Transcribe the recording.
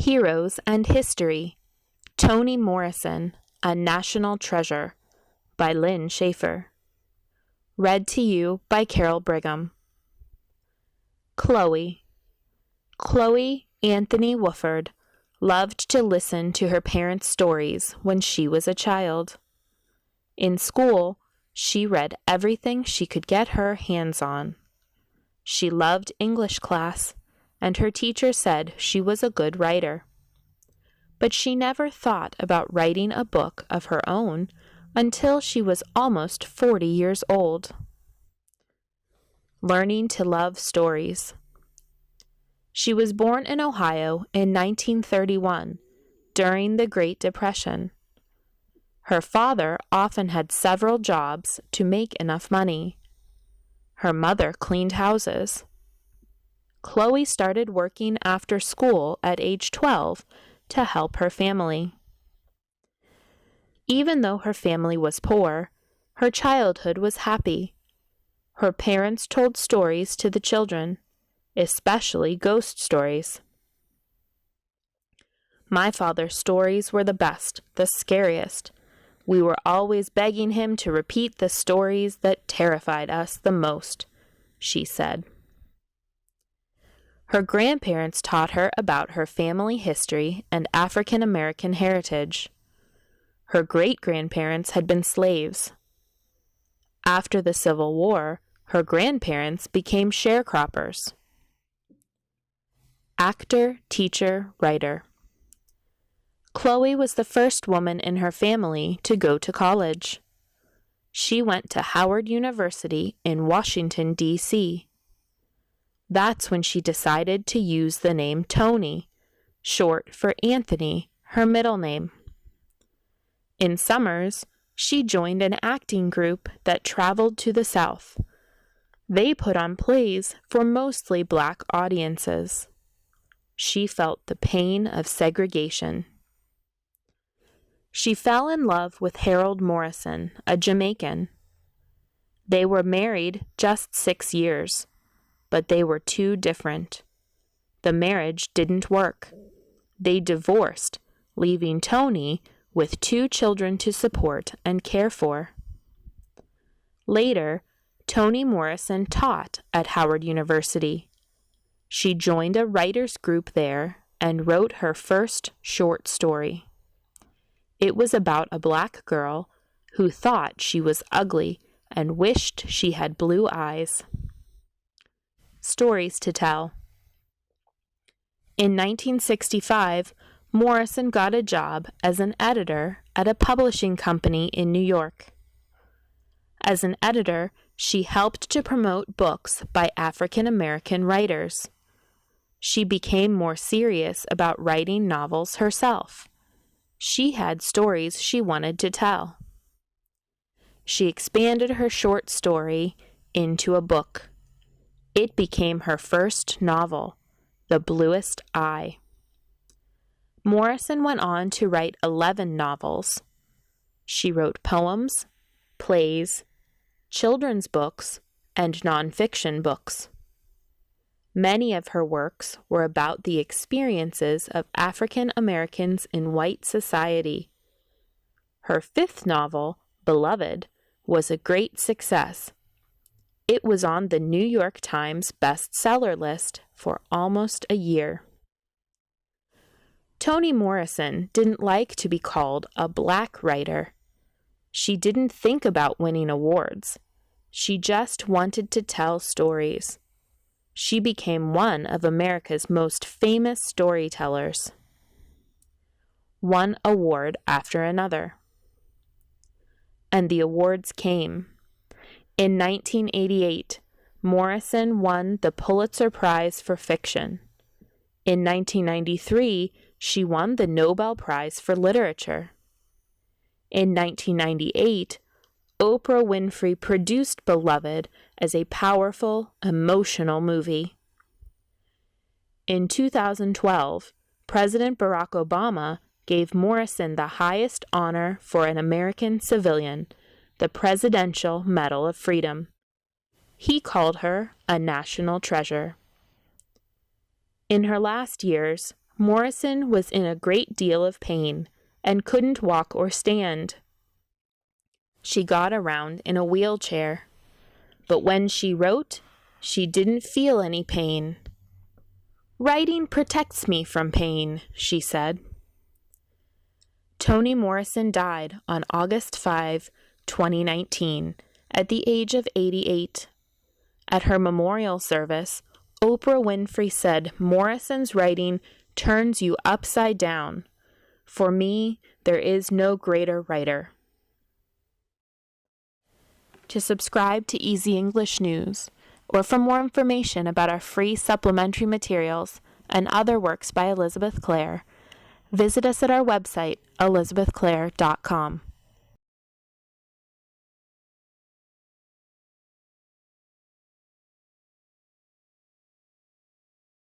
Heroes and History. Toni Morrison, A National Treasure, by Lynn Schaefer. Read to you by Carol Brigham. Chloe. Chloe Anthony Wooford loved to listen to her parents' stories when she was a child. In school, she read everything she could get her hands on. She loved English class, and her teacher said she was a good writer. But she never thought about writing a book of her own until she was almost 40 years old. Learning to love stories. She was born in Ohio in 1931, during the Great Depression. Her father often had several jobs to make enough money. Her mother cleaned houses. Chloe started working after school at age 12 to help her family. Even though her family was poor, her childhood was happy. Her parents told stories to the children, especially ghost stories. My father's stories were the best, the scariest. We were always begging him to repeat the stories that terrified us the most, she said. Her grandparents taught her about her family history and African American heritage. Her great-grandparents had been slaves. After the Civil War, her grandparents became sharecroppers. Actor, teacher, writer. Chloe was the first woman in her family to go to college. She went to Howard University in Washington, D.C. That's when she decided to use the name Toni, short for Anthony, her middle name. In summers, she joined an acting group that traveled to the South. They put on plays for mostly Black audiences. She felt the pain of segregation. She fell in love with Harold Morrison, a Jamaican. They were married just 6 years, but they were too different. The marriage didn't work. They divorced, leaving Toni with 2 children to support and care for. Later, Toni Morrison taught at Howard University. She joined a writers' group there and wrote her first short story. It was about a Black girl who thought she was ugly and wished she had blue eyes. Stories to tell. In 1965, Morrison got a job as an editor at a publishing company in New York. As an editor, she helped to promote books by African American writers. She became more serious about writing novels herself. She had stories she wanted to tell. She expanded her short story into a book. It became her first novel, The Bluest Eye. Morrison went on to write 11 novels. She wrote poems, plays, children's books, and nonfiction books. Many of her works were about the experiences of African Americans in white society. Her 5th novel, Beloved, was a great success. It was on the New York Times bestseller list for almost a year. Toni Morrison didn't like to be called a Black writer. She didn't think about winning awards. She just wanted to tell stories. She became one of America's most famous storytellers. One award after another. And the awards came. In 1988, Morrison won the Pulitzer Prize for Fiction. In 1993, she won the Nobel Prize for Literature. In 1998, Oprah Winfrey produced Beloved as a powerful, emotional movie. In 2012, President Barack Obama gave Morrison the highest honor for an American civilian, the Presidential Medal of Freedom. He called her a national treasure. In her last years, Morrison was in a great deal of pain and couldn't walk or stand. She got around in a wheelchair, but when she wrote, she didn't feel any pain. "Writing protects me from pain," she said. Toni Morrison died on August 5, 2019, at the age of 88. At her memorial service, Oprah Winfrey said, "Morrison's writing turns you upside down. For me, there is no greater writer." To subscribe to Easy English News, or for more information about our free supplementary materials and other works by Elizabeth Clare, visit us at our website, elizabethclare.com.